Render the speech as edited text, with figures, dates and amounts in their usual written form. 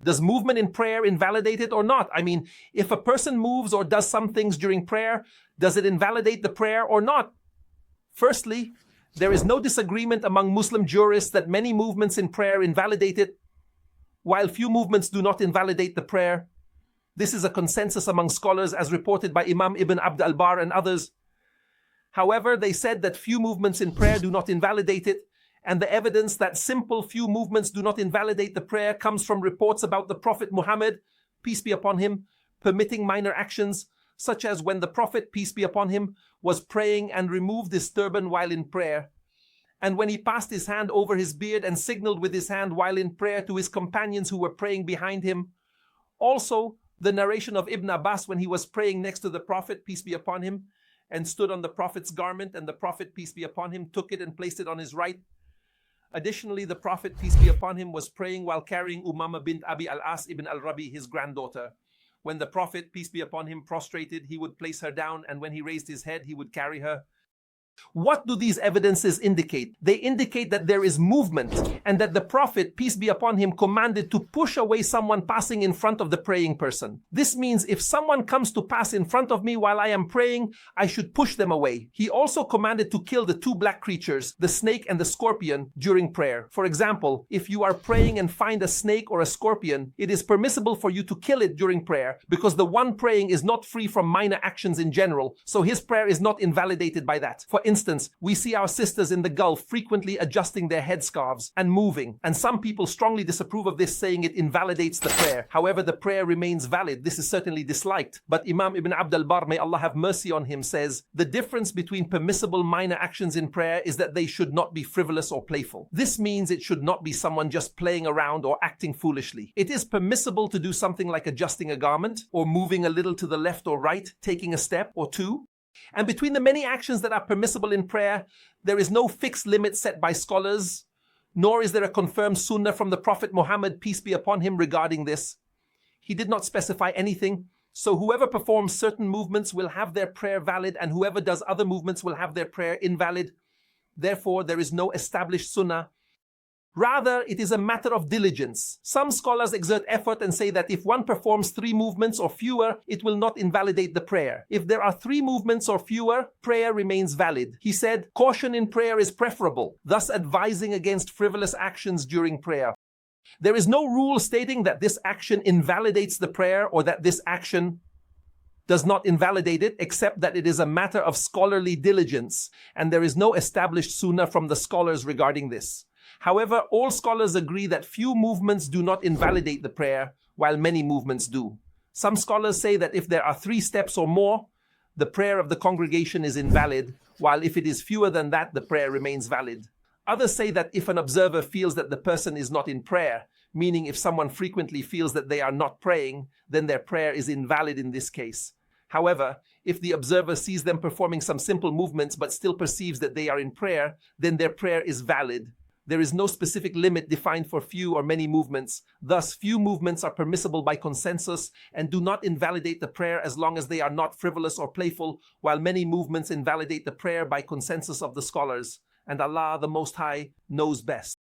Does movement in prayer invalidate it or not? I mean, if a person moves or does some things during prayer, does it invalidate the prayer or not? Firstly, there is no disagreement among Muslim jurists that many movements in prayer invalidate it, while few movements do not invalidate the prayer. This is a consensus among scholars as reported by Imam Ibn Abd al-Barr and others. However, they said that few movements in prayer do not invalidate it, and the evidence that simple few movements do not invalidate the prayer comes from reports about the Prophet Muhammad, peace be upon him, permitting minor actions, such as when the Prophet, peace be upon him, was praying and removed his turban while in prayer, and when he passed his hand over his beard and signaled with his hand while in prayer to his companions who were praying behind him. Also, the narration of Ibn Abbas when he was praying next to the Prophet, peace be upon him, and stood on the Prophet's garment, and the Prophet, peace be upon him, took it and placed it on his right. Additionally, the Prophet, peace be upon him, was praying while carrying Umama bint Abi al-As ibn al-Rabi, his granddaughter. When the Prophet, peace be upon him, prostrated, he would place her down, and when he raised his head, he would carry her. What do these evidences indicate? They indicate that there is movement and that the Prophet, peace be upon him, commanded to push away someone passing in front of the praying person. This means if someone comes to pass in front of me while I am praying, I should push them away. He also commanded to kill the two black creatures, the snake and the scorpion, during prayer. For example, if you are praying and find a snake or a scorpion, it is permissible for you to kill it during prayer because the one praying is not free from minor actions in general, so his prayer is not invalidated by that. For instance, we see our sisters in the Gulf frequently adjusting their headscarves and moving, and some people strongly disapprove of this, saying it invalidates the prayer. However, the prayer remains valid. This is certainly disliked. But Imam Ibn Abd al-Barr, may Allah have mercy on him, says, the difference between permissible minor actions in prayer is that they should not be frivolous or playful. This means it should not be someone just playing around or acting foolishly. It is permissible to do something like adjusting a garment or moving a little to the left or right, taking a step or two. And between the many actions that are permissible in prayer, there is no fixed limit set by scholars, nor is there a confirmed Sunnah from the Prophet Muhammad, peace be upon him, regarding this. He did not specify anything, so whoever performs certain movements will have their prayer valid, and whoever does other movements will have their prayer invalid. Therefore, there is no established Sunnah. Rather, it is a matter of diligence. Some scholars exert effort and say that if one performs 3 movements or fewer, it will not invalidate the prayer. If there are 3 movements or fewer, prayer remains valid. He said, caution in prayer is preferable, thus advising against frivolous actions during prayer. There is no rule stating that this action invalidates the prayer or that this action does not invalidate it, except that it is a matter of scholarly diligence, and there is no established Sunnah from the scholars regarding this. However, all scholars agree that few movements do not invalidate the prayer, while many movements do. Some scholars say that if there are 3 steps or more, the prayer of the congregation is invalid, while if it is fewer than that, the prayer remains valid. Others say that if an observer feels that the person is not in prayer, meaning if someone frequently feels that they are not praying, then their prayer is invalid in this case. However, if the observer sees them performing some simple movements but still perceives that they are in prayer, then their prayer is valid. There is no specific limit defined for few or many movements. Thus, few movements are permissible by consensus and do not invalidate the prayer as long as they are not frivolous or playful, while many movements invalidate the prayer by consensus of the scholars. And Allah, the Most High, knows best.